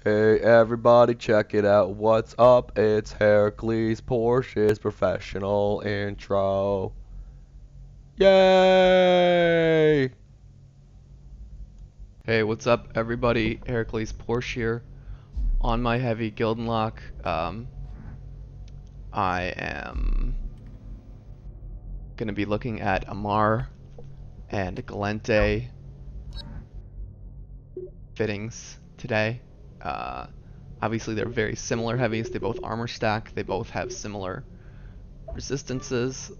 Hey everybody, check it out. What's up? It's Hercules Porsche's professional intro. Yay! Hey, what's up, everybody? Heracles Porsche here. On my heavy Gildenlock, I am going to be looking at Amarr and Gallente fittings today. Uh, Obviously, they're very similar heavies. They both armor stack. They both have similar resistances.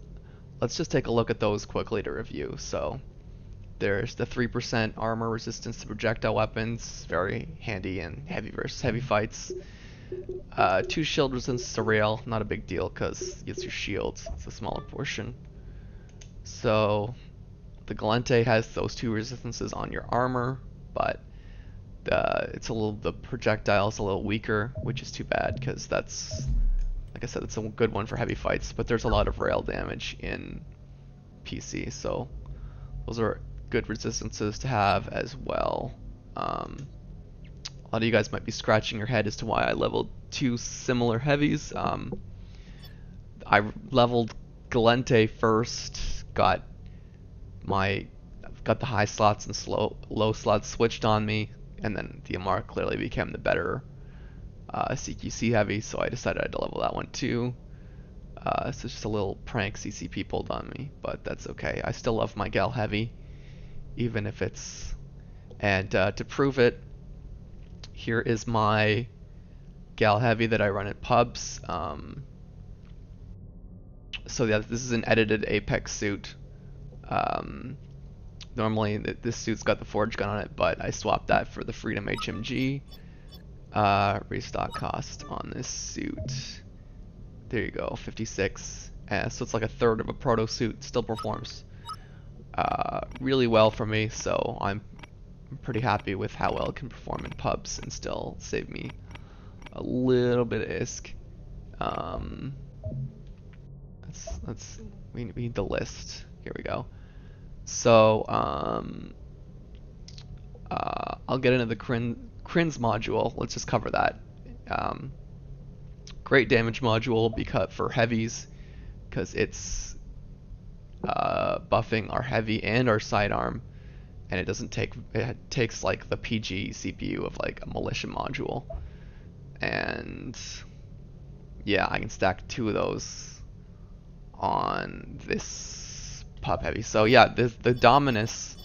Let's just take a look at those quickly to review. So, there's the 3% armor resistance to projectile weapons, very handy in heavy versus heavy fights. 2 shield resistance to rail, not a big deal because it's your shields, it's a smaller portion. So the Gallente has those 2 resistances on your armor, but the projectile is a little weaker, which is too bad because that's, like I said, it's a good one for heavy fights. But there's a lot of rail damage in PC, so those are good resistances to have as well. A lot of you guys might be scratching your head as to why I leveled 2 similar heavies. I leveled Gallente first, got the high slots and low slots switched on me, and then the Amarr clearly became the better CQC heavy, so I decided to level that one too. So it's just a little prank CCP pulled on me, but that's okay. I still love my Gal heavy, even if it's... And to prove it, here is my Gal heavy that I run at pubs. So yeah, this is an edited Apex suit. Normally this suit's got the forge gun on it, but I swapped that for the Freedom HMG. Restock cost on this suit. There you go, 56. So it's like a third of a proto suit. Still performs really well for me, so I'm pretty happy with how well it can perform in pubs and still save me a little bit of ISK. We need the list. Here we go. So I'll get into the Krins module. Let's just cover that. Great damage module because for heavies, because it's buffing our heavy and our sidearm, and it takes like the PG CPU of like a militia module, and yeah, I can stack 2 of those on this pub heavy. So yeah, the Dominus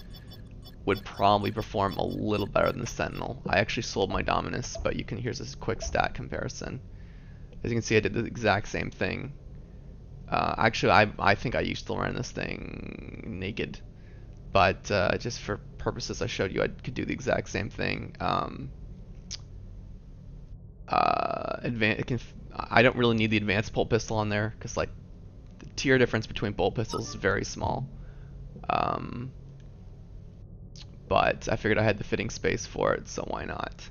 would probably perform a little better than the Sentinel. I actually sold my Dominus, but here's this quick stat comparison. As you can see, I did the exact same thing. Actually, I think I used to run this thing naked, but just for purposes, I showed you I could do the exact same thing. I don't really need the advanced bolt pistol on there because like the tier difference between bolt pistols is very small. But I figured I had the fitting space for it, so why not?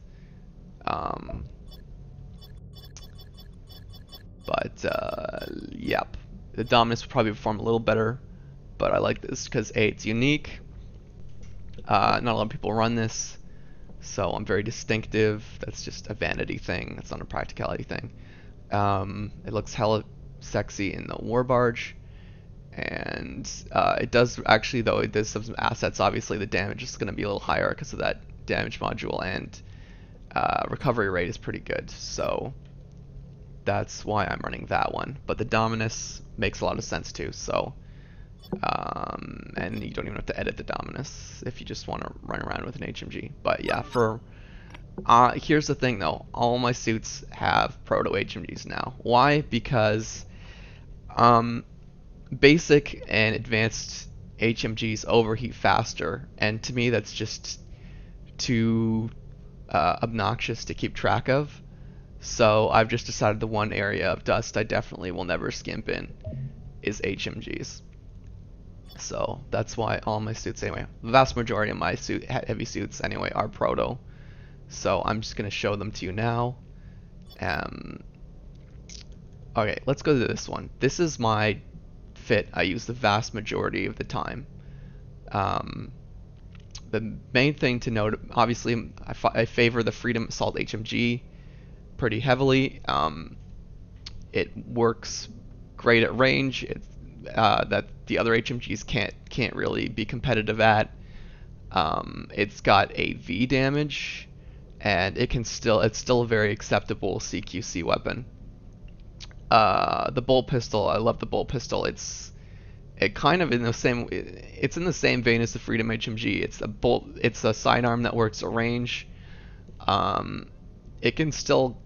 Yep, the Dominus would probably perform a little better, but I like this because A, it's unique. Not a lot of people run this, so I'm very distinctive. That's just a vanity thing. That's not a practicality thing. It looks hella sexy in the war barge, and it does actually, though it does some assets. Obviously, the damage is going to be a little higher because of that damage module, and recovery rate is pretty good. So that's why I'm running that one. But the Dominus makes a lot of sense too. So. And you don't even have to edit the Dominus if you just want to run around with an HMG. But yeah, here's the thing though, all my suits have proto HMGs now. Why? Because basic and advanced HMGs overheat faster, and to me that's just too obnoxious to keep track of. So I've just decided the one area of dust I definitely will never skimp in is HMGs. So that's why all my suits, anyway, the vast majority of my heavy suits anyway are proto. So I'm just going to show them to you now. Okay, let's go to this one. This is my fit I use the vast majority of the time. the main thing to note, obviously, I favor the Freedom Assault HMG pretty heavily. It works great at range. That the other HMGs can't really be competitive at. It's got AV damage, and it's still a very acceptable CQC weapon. The bolt pistol, I love the bolt pistol. It's in the same vein as the Freedom HMG. It's a sidearm that works at range. It can still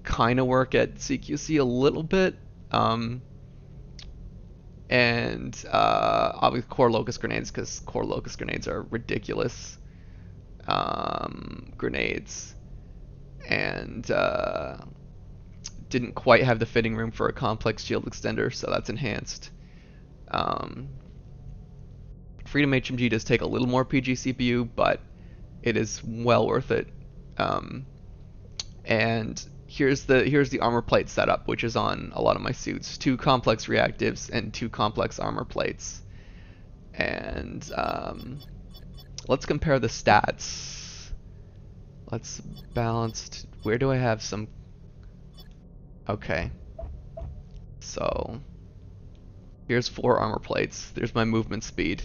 kind of work at CQC a little bit. And obviously core locust grenades, because core locust grenades are ridiculous grenades, and didn't quite have the fitting room for a complex shield extender, so that's enhanced. Freedom HMG does take a little more PG CPU, but it is well worth it. And here's the armor plate setup, which is on a lot of my suits: 2 complex reactives and 2 complex armor plates. And let's compare the stats. Let's balance. Where do I have some? Okay. So here's 4 armor plates. There's my movement speed.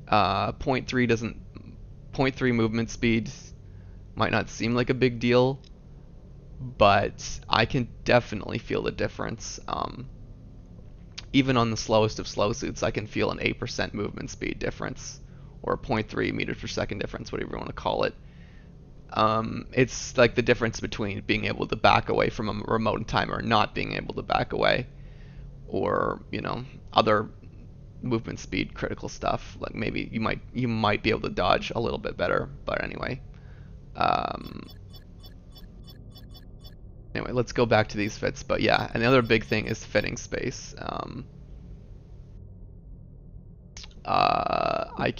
0.3 movement speed might not seem like a big deal, but I can definitely feel the difference. Even on the slowest of slow suits, I can feel an 8% movement speed difference, or a 0.3 meters per second difference, whatever you want to call it. It's like the difference between being able to back away from a remote timer and not being able to back away, or other movement speed critical stuff. Like maybe you might be able to dodge a little bit better, but anyway. Anyway, let's go back to these fits. But yeah, and the other big thing is fitting space. I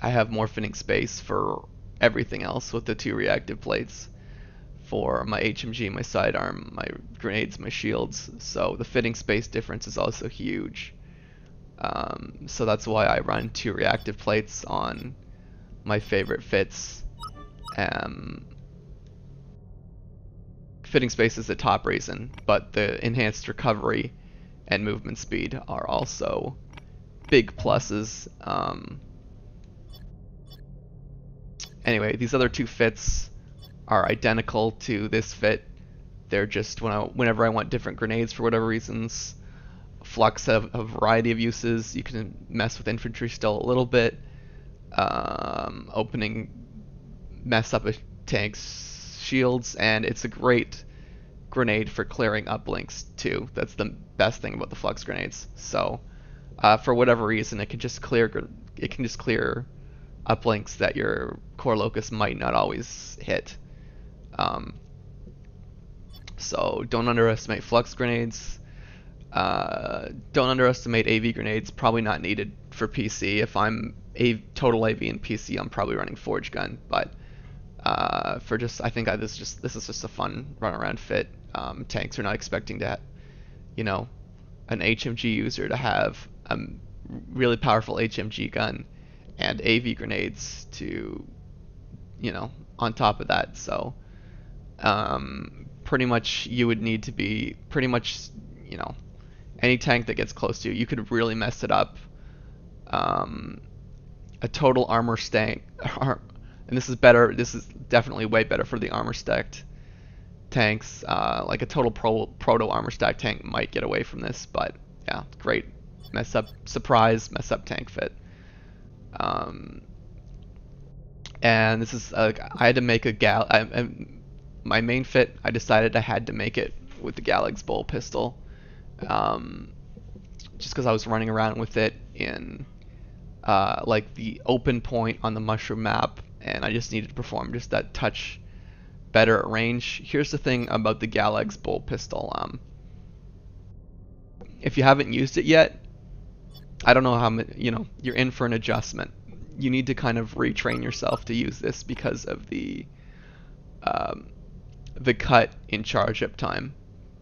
have more fitting space for everything else with the 2 reactive plates for my HMG, my sidearm, my grenades, my shields. So the fitting space difference is also huge. So that's why I run 2 reactive plates on my favorite fits. Fitting space is the top reason, but the enhanced recovery and movement speed are also big pluses. Anyway, these other 2 fits are identical to this fit. They're just whenever I want different grenades for whatever reasons. Flux have a variety of uses. You can mess with infantry still a little bit. Mess up a tank's shields, and it's a great grenade for clearing uplinks too. That's the best thing about the flux grenades. So for whatever reason, it can just clear uplinks that your core locust might not always hit. So don't underestimate flux grenades. Don't underestimate AV grenades. Probably not needed for PC. If I'm total AV in PC, I'm probably running Forge Gun. But I think this is just a fun run around fit. Tanks are not expecting to, an HMG user to have a really powerful HMG gun and AV grenades to, on top of that. So pretty much you would need to be any tank that gets close to you could really mess it up. A total armor stack, and this is better. This is definitely way better for the armor stacked tanks. Like a total proto armor stack tank might get away from this, but yeah, great mess up tank fit. And this is I had to make my main fit. I decided I had to make it with the Gallag's bolt pistol, just because I was running around with it in like the open point on the mushroom map, and I just needed to perform just that touch better at range. Here's the thing about the Gallag's bolt pistol. If you haven't used it yet, I don't know how you're in for an adjustment. You need to kind of retrain yourself to use this because of the cut in charge up time.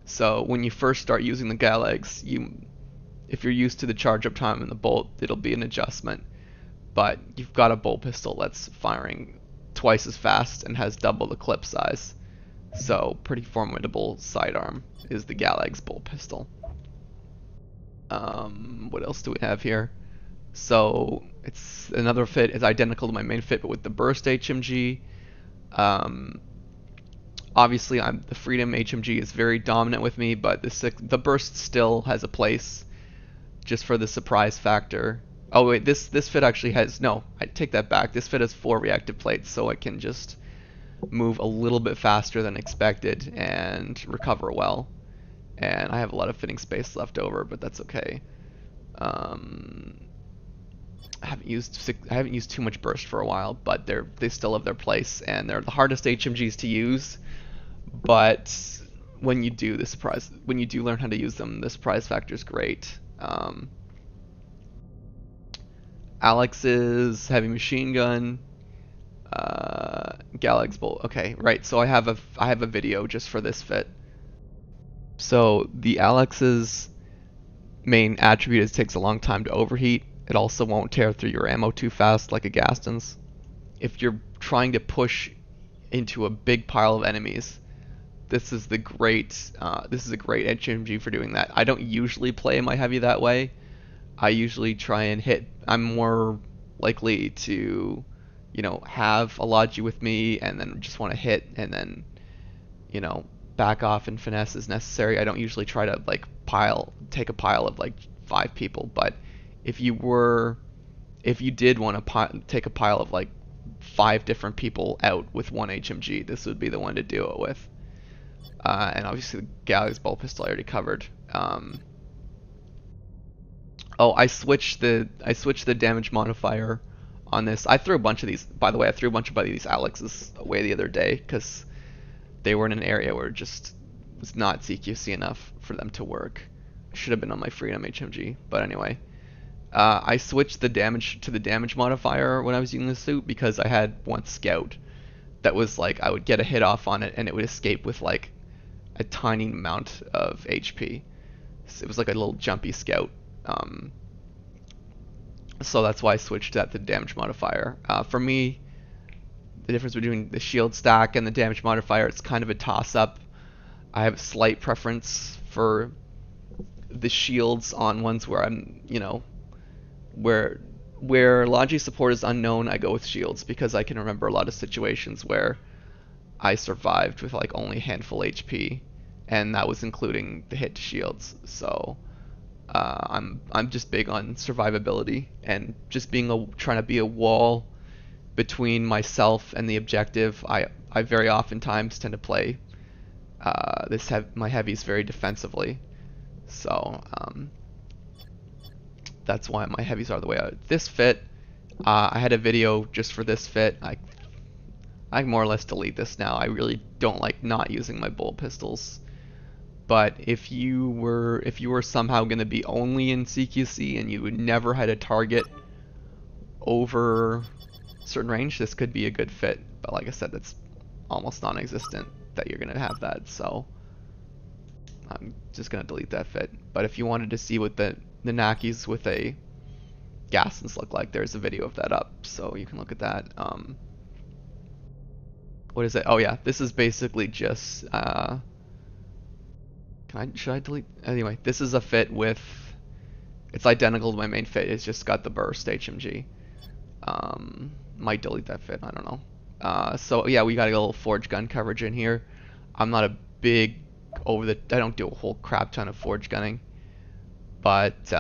So when you first start using the Galags, if you're used to the charge up time in the bolt, it'll be an adjustment. but you've got a bolt pistol that's firing twice as fast and has double the clip size. So pretty formidable sidearm is the Galleg's bolt pistol. What else do we have here? So it's another fit is identical to my main fit, but with the burst HMG. Obviously, the Freedom HMG is very dominant with me, but the burst still has a place, just for the surprise factor. Oh wait, this fit actually has no. I take that back. This fit has 4 reactive plates, so it can just move a little bit faster than expected and recover well. And I have a lot of fitting space left over, but that's okay. I haven't used too much burst for a while, but they still have their place, and they're the hardest HMGs to use. But when you do learn how to use them, the surprise factor is great. Alex's heavy machine gun, Galleg's bolt. Okay, right. So I have a video just for this fit. So the Alex's main attribute is it takes a long time to overheat. It also won't tear through your ammo too fast like a Gaston's. If you're trying to push into a big pile of enemies, this is a great HMG for doing that. I don't usually play my heavy that way. I usually try and hit. I'm more likely to, have a Logi with me and then just want to hit and then, back off and finesse as necessary. I don't usually try to take a pile of 5 people, but if you did want to take a pile of 5 different people out with one HMG, this would be the one to do it with. And obviously the Galleg's bolt pistol I already covered. I switched the damage modifier on this. I threw a bunch of these. By the way, I threw a bunch of these Alex's away the other day because they were in an area where it just was not CQC enough for them to work. Should have been on my Freedom HMG, but anyway. I switched the damage to the damage modifier when I was using the suit because I had one scout that was I would get a hit off on it and it would escape with a tiny amount of HP. So it was like a little jumpy scout. So that's why I switched that to the damage modifier. For me, the difference between the shield stack and the damage modifier, it's kind of a toss-up. I have a slight preference for the shields on ones where I'm, where Logi support is unknown, I go with shields because I can remember a lot of situations where I survived with only a handful HP, and that was including the hit to shields. So I'm just big on survivability and just trying to be a wall between myself and the objective. I very oftentimes tend to play my heavies very defensively, so that's why my heavies are the way out. This fit, I had a video just for this fit. I more or less delete this now. I really don't like not using my bolt pistols. But if you were somehow going to be only in CQC and you never had a target over a certain range, this could be a good fit. But like I said, it's almost non-existent that you're going to have that. So I'm just going to delete that fit. But if you wanted to see what the Nakis with a Gaston's look like, there's a video of that up, so you can look at that. What is it? Oh yeah, this is basically just should I delete? Anyway, this is a fit with, it's identical to my main fit. It's just got the burst HMG. Might delete that fit. I don't know. So yeah, we got a little forge gun coverage in here. I'm not a big I don't do a whole crap ton of forge gunning, but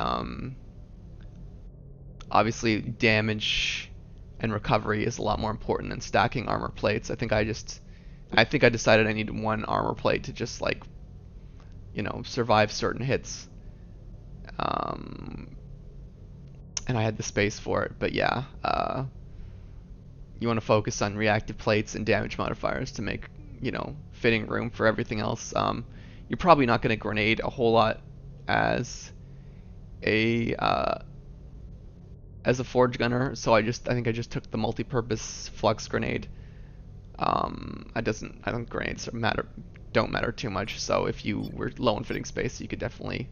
obviously damage and recovery is a lot more important than stacking armor plates. I think I decided I needed one armor plate to just survive certain hits, and I had the space for it. But yeah, you want to focus on reactive plates and damage modifiers to make fitting room for everything else. You're probably not going to grenade a whole lot as a forge gunner, so I think I just took the multi-purpose flux grenade. I don't grenades don't matter too much, so if you were low in fitting space, you could definitely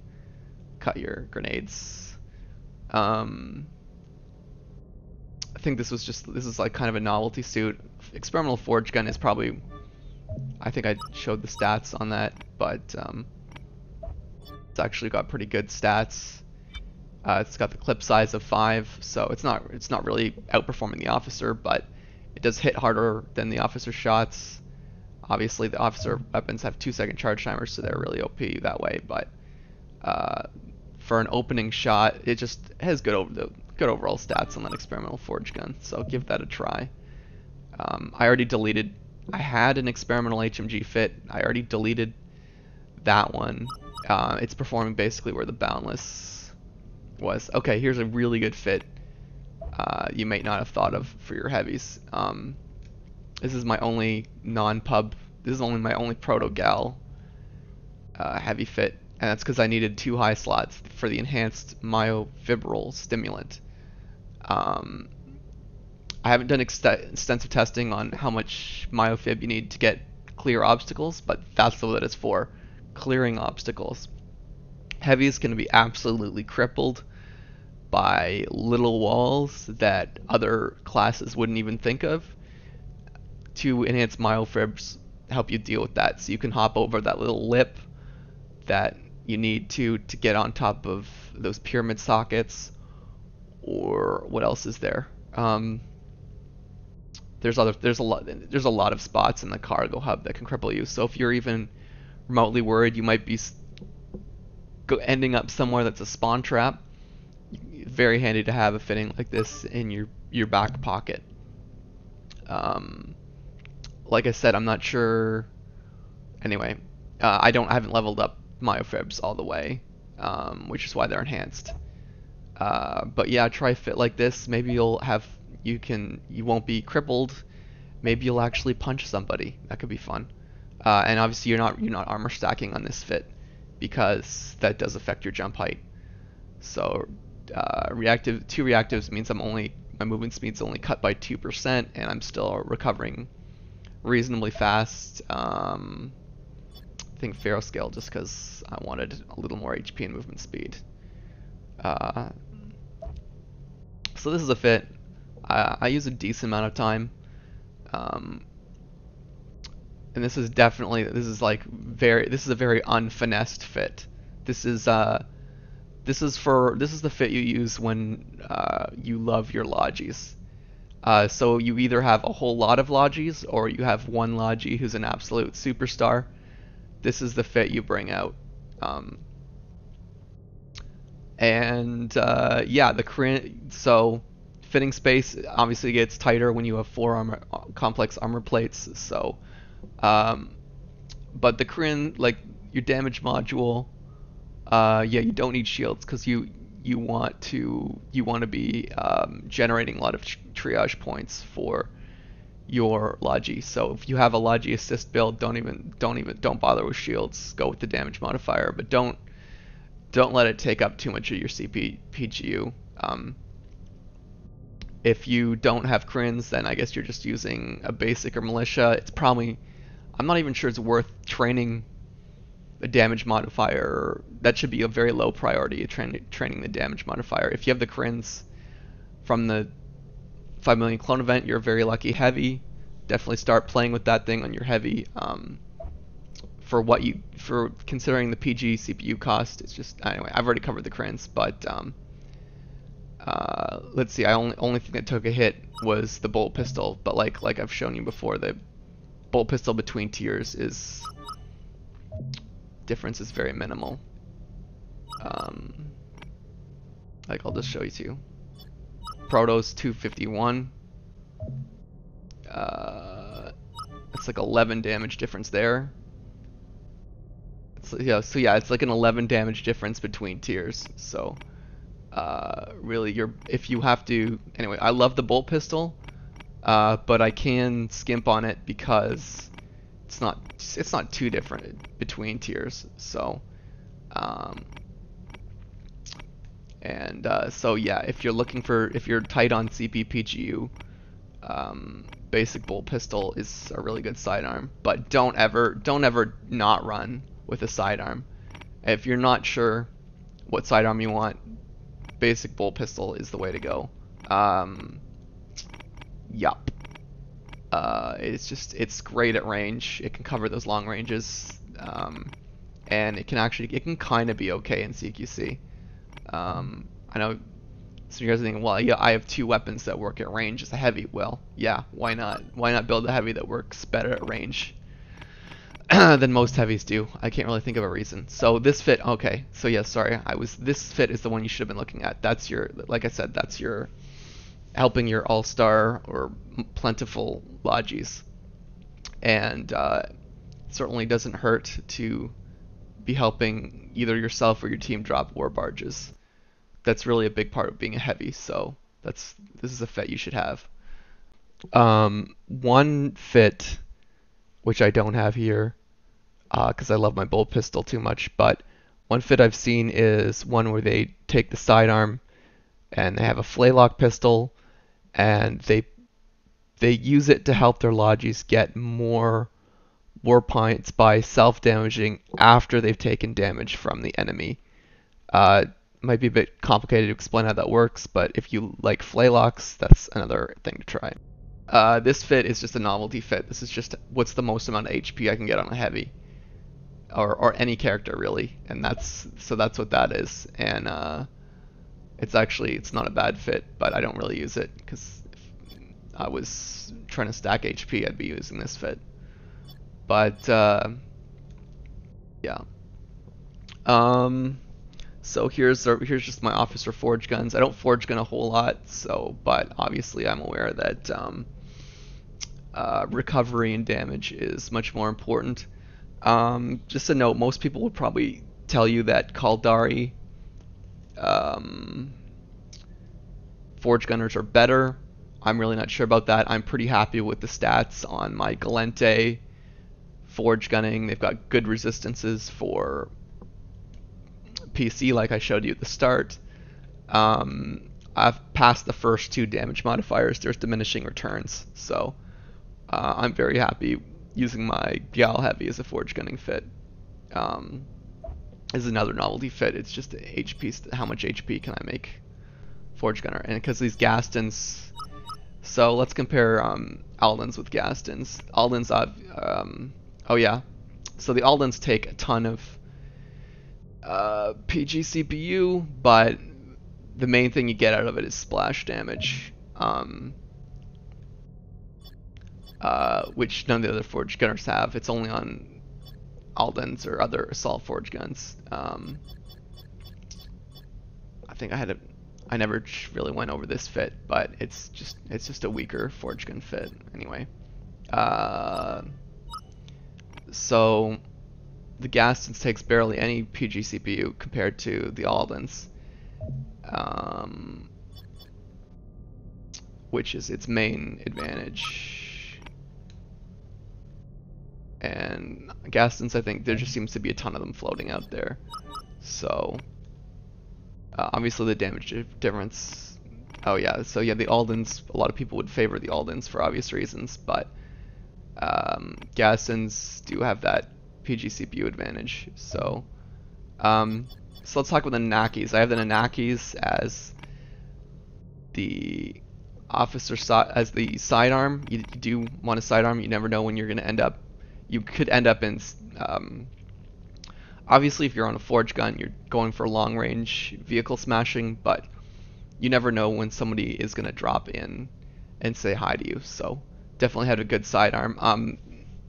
cut your grenades. I think this is like kind of a novelty suit. Experimental forge gun is probably, I think I showed the stats on that, but it's actually got pretty good stats. It's got the clip size of 5, so it's not really outperforming the officer, but it does hit harder than the officer shots. Obviously, the officer weapons have 2-second charge timers, so they're really OP that way. But for an opening shot, it just has good overall stats on that experimental forge gun. So give that a try. I already deleted. I had an experimental HMG fit. I already deleted that one. It's performing basically where the boundless was. Okay, here's a really good fit. You may not have thought of for your heavies. This is my only non-pub. This is only my only proto gal heavy fit, and that's because I needed 2 high slots for the enhanced myofibral stimulant. I haven't done extensive testing on how much myofib you need to get clear obstacles, but that's what it's for, clearing obstacles. Heavy is going to be absolutely crippled by little walls that other classes wouldn't even think of. To enhance myofibs help you deal with that, so you can hop over that little lip that you need to get on top of those pyramid sockets, or what else is there? There's a lot of spots in the cargo hub that can cripple you. So if you're even remotely worried you might be ending up somewhere that's a spawn trap, very handy to have a fitting like this in your back pocket. Like I said, I'm not sure. Anyway, I haven't leveled up myofibs all the way, which is why they're enhanced. But yeah, try a fit like this. Maybe you won't be crippled. Maybe you'll actually punch somebody. That could be fun. And obviously you're not armor stacking on this fit, because that does affect your jump height. So two reactives means my movement speed's only cut by 2%, and I'm still recovering reasonably fast. I think Pharaoh scale just because I wanted a little more HP and movement speed. So this is a fit. I use a decent amount of time, and this is a very unfinessed fit. This is the fit you use when you love your lodgies. So you either have a whole lot of lodgies, or you have one lodgy who's an absolute superstar. This is the fit you bring out. So fitting space obviously gets tighter when you have 4 complex armor plates. So, but the Kryn, like your damage module, you don't need shields because you want to be generating a lot of triage points for your Logi. So if you have a Logi assist build, don't bother with shields. Go with the damage modifier, but don't let it take up too much of your PGU. If you don't have Kryns, then I guess you're just using a basic or militia. I'm not even sure it's worth training the damage modifier. That should be a very low priority, training the damage modifier. If you have the Kryns from the 5 million clone event, you're a very lucky heavy. Definitely start playing with that thing on your heavy. For considering the PG CPU cost, it's just, anyway, I've already covered the Kryns, but let's see, only thing that took a hit was the bolt pistol, but like I've shown you before, the bolt pistol between tiers difference is very minimal. Like I'll just show you two. Proto's 251. It's like 11 damage difference there. So yeah, it's like an 11 damage difference between tiers. So really, if you have to, anyway, I love the bolt pistol, but I can skimp on it because it's not too different between tiers. So so yeah, if you're tight on CP PGU, basic bolt pistol is a really good sidearm, but don't ever not run with a sidearm. If you're not sure what sidearm you want, basic bolt pistol is the way to go. yup. It's great at range. It can cover those long ranges, and it can kind of be okay in CQC. I know some of you guys are thinking, well, yeah, I have two weapons that work at range as a heavy. Well, yeah, why not? Why not build a heavy that works better at range than most heavies do? I can't really think of a reason. So this fit, okay. So yeah, sorry, this fit is the one you should have been looking at. That's your, like I said, that's your helping your all-star or plentiful lodges, and certainly doesn't hurt to be helping either yourself or your team drop war barges. That's really a big part of being a heavy, so this is a fit you should have. One fit which I don't have here because I love my bolt pistol too much, but one fit I've seen is one where they take the sidearm and they have a flaylock pistol, and they use it to help their lodges get more war points by self-damaging after they've taken damage from the enemy. Might be a bit complicated to explain how that works, but if you like flaylocks, that's another thing to try. This fit is just a novelty fit. This is just what's the most amount of HP I can get on a heavy, or any character really, and that's what that is. And it's not a bad fit, but I don't really use it because if I was trying to stack HP, I'd be using this fit. But yeah. So here's just my officer forge guns. I don't forge gun a whole lot, but obviously I'm aware that recovery and damage is much more important. Just a note, most people would probably tell you that Caldari forge gunners are better. I'm really not sure about that. I'm pretty happy with the stats on my Gallente forge gunning. They've got good resistances for PC, like I showed you at the start. I've passed the first two damage modifiers. There's diminishing returns, so I'm very happy using my Gal Heavy as a forge gunning fit. Is another novelty fit. It's just HP. How much HP can I make forge gunner? And because these Gastons, so let's compare Aldens with Gastons. Aldens, oh yeah. So the Aldens take a ton of PG CPU, but the main thing you get out of it is splash damage, which none of the other forge gunners have. It's only on Aldens or other assault forge guns. I think I never really went over this fit, but it's just a weaker forge gun fit anyway. So the Gastons takes barely any PG CPU compared to the Aldens, which is its main advantage. And Gastons, I think there just seems to be a ton of them floating out there. So obviously the damage difference. Oh yeah, so yeah, the Aldens. A lot of people would favor the Aldens for obvious reasons, but Gastons do have that PG CPU advantage. So let's talk about the Nanakis. I have the Nanakis as the as the sidearm. You do want a sidearm. You never know when you're going to end up. You could end up in. Obviously, if you're on a forge gun, you're going for long range vehicle smashing, but you never know when somebody is going to drop in and say hi to you. So definitely have a good sidearm.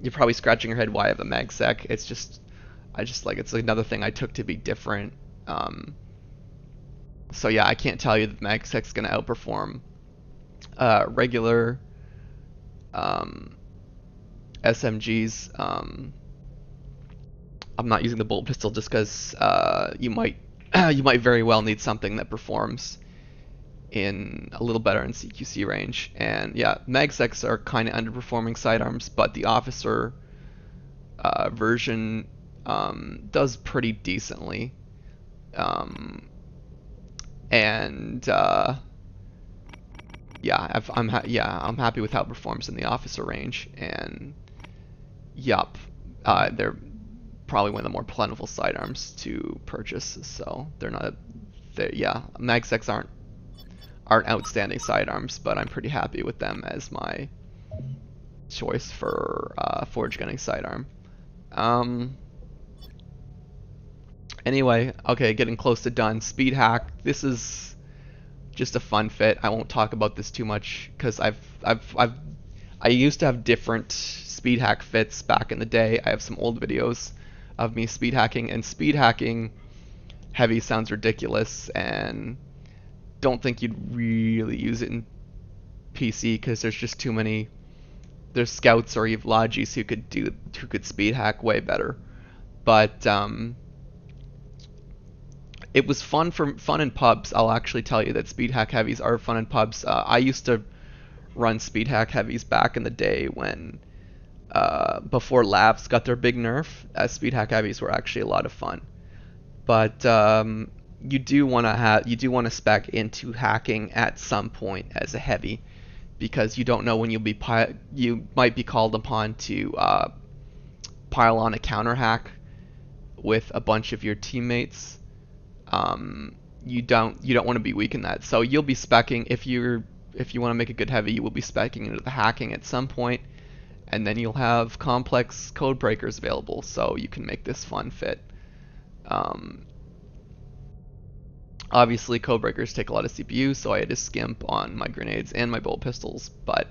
You're probably scratching your head why I have a mag sec. It's another thing I took to be different. So yeah, I can't tell you that mag sec's going to outperform regular SMGs. I'm not using the bolt pistol just because you might very well need something that performs in a little better in CQC range. And yeah, magsecs are kind of underperforming sidearms, but the officer version does pretty decently. Yeah, I'm happy with how it performs in the officer range. And yup, they're probably one of the more plentiful sidearms to purchase. So magsecs aren't aren't outstanding sidearms, but I'm pretty happy with them as my choice for forge gunning sidearm. Anyway, okay, getting close to done. Speed hack. This is just a fun fit. I won't talk about this too much because I used to have different speed hack fits back in the day. I have some old videos of me speed hacking, and speed hacking heavy sounds ridiculous, and don't think you'd really use it in PC because there's just too many. There's scouts or even logis who could speed hack way better, but it was fun in pubs. I'll actually tell you that speed hack heavies are fun in pubs. I used to run speed hack heavies back in the day when before labs got their big nerf. Speed hack heavies were actually a lot of fun, but you do want to spec into hacking at some point as a heavy, because you don't know when you might be called upon to pile on a counter hack with a bunch of your teammates. You don't want to be weak in that. So you'll be speccing if you want to make a good heavy, you will be speccing into the hacking at some point, and then you'll have complex code breakers available, so you can make this fun fit. Obviously, code breakers take a lot of CPU, so I had to skimp on my grenades and my bolt pistols, but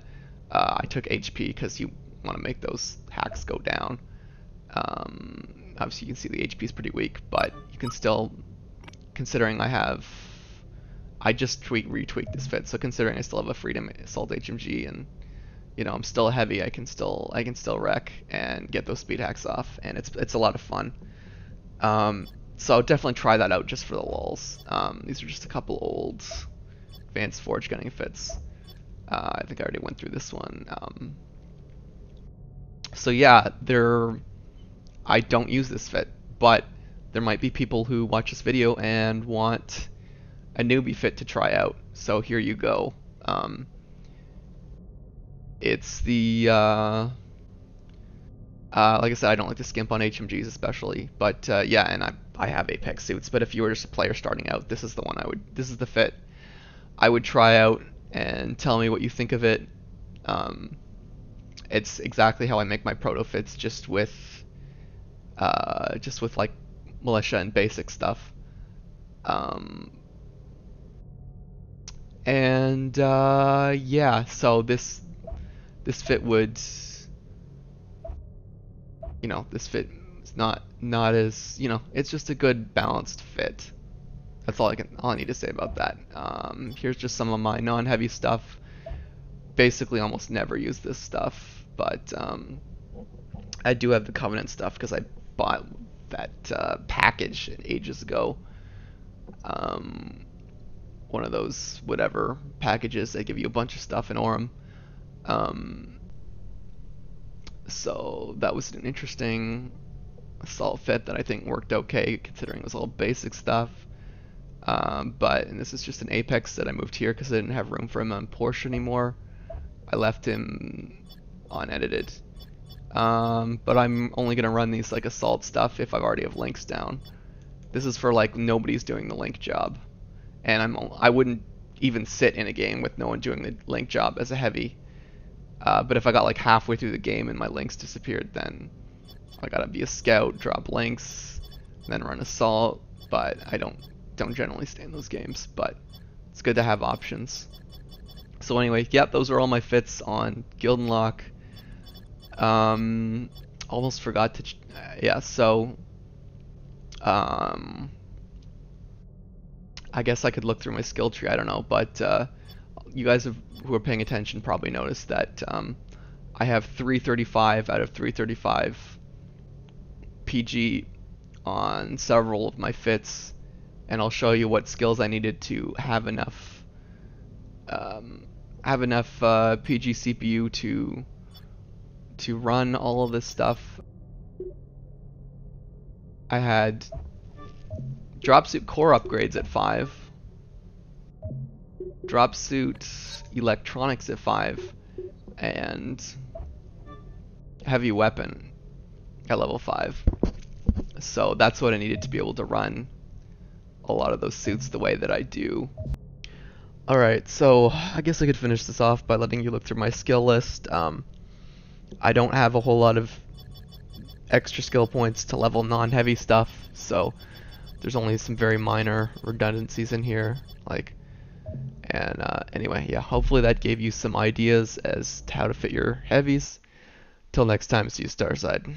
I took HP because you want to make those hacks go down. Obviously, you can see the HP is pretty weak, but you can still, considering I just retweaked this fit, so considering I still have a Freedom Assault HMG and I'm still heavy, I can still wreck and get those speed hacks off, and it's a lot of fun. So definitely try that out just for the lulz. These are just a couple old advanced forge gunning fits. I think I already went through this one. So yeah, I don't use this fit, but there might be people who watch this video and want a newbie fit to try out. So here you go. It's the like I said, I don't like to skimp on HMGs especially, but yeah, and I have Apex suits. But if you were just a player starting out, this is the one this is the fit I would try out, and tell me what you think of it. It's exactly how I make my proto fits, just with like militia and basic stuff. Yeah, so this fit would, this fit is not as, it's just a good balanced fit. That's all I need to say about that. Here's just some of my non-heavy stuff. Basically almost never use this stuff, but I do have the Covenant stuff because I bought that package ages ago. One of those whatever packages that give you a bunch of stuff in Orem. So that was an interesting assault fit that I think worked okay, considering it was all basic stuff. And this is just an Apex that I moved here because I didn't have room for him on Porsche anymore. I left him unedited. But I'm only gonna run these like assault stuff if I already have links down. This is for like nobody's doing the link job, and I wouldn't even sit in a game with no one doing the link job as a heavy. But if I got like halfway through the game and my links disappeared, then I gotta be a scout, drop links, then run assault. But I don't generally stay in those games. But it's good to have options. So anyway, yep, those are all my fits on Guild Lock. Almost forgot to, yeah. So, I guess I could look through my skill tree. I don't know, but you guys who are paying attention probably noticed that I have 335 out of 335 PG on several of my fits, and I'll show you what skills I needed to have enough PG CPU to run all of this stuff. I had dropsuit core upgrades at 5, dropsuit electronics at 5, and heavy weapon at level 5. So that's what I needed to be able to run a lot of those suits the way that I do. Alright, so I guess I could finish this off by letting you look through my skill list. I don't have a whole lot of extra skill points to level non-heavy stuff, so there's only some very minor redundancies in here. Anyway, yeah, hopefully that gave you some ideas as to how to fit your heavies. Till next time, see you Starside.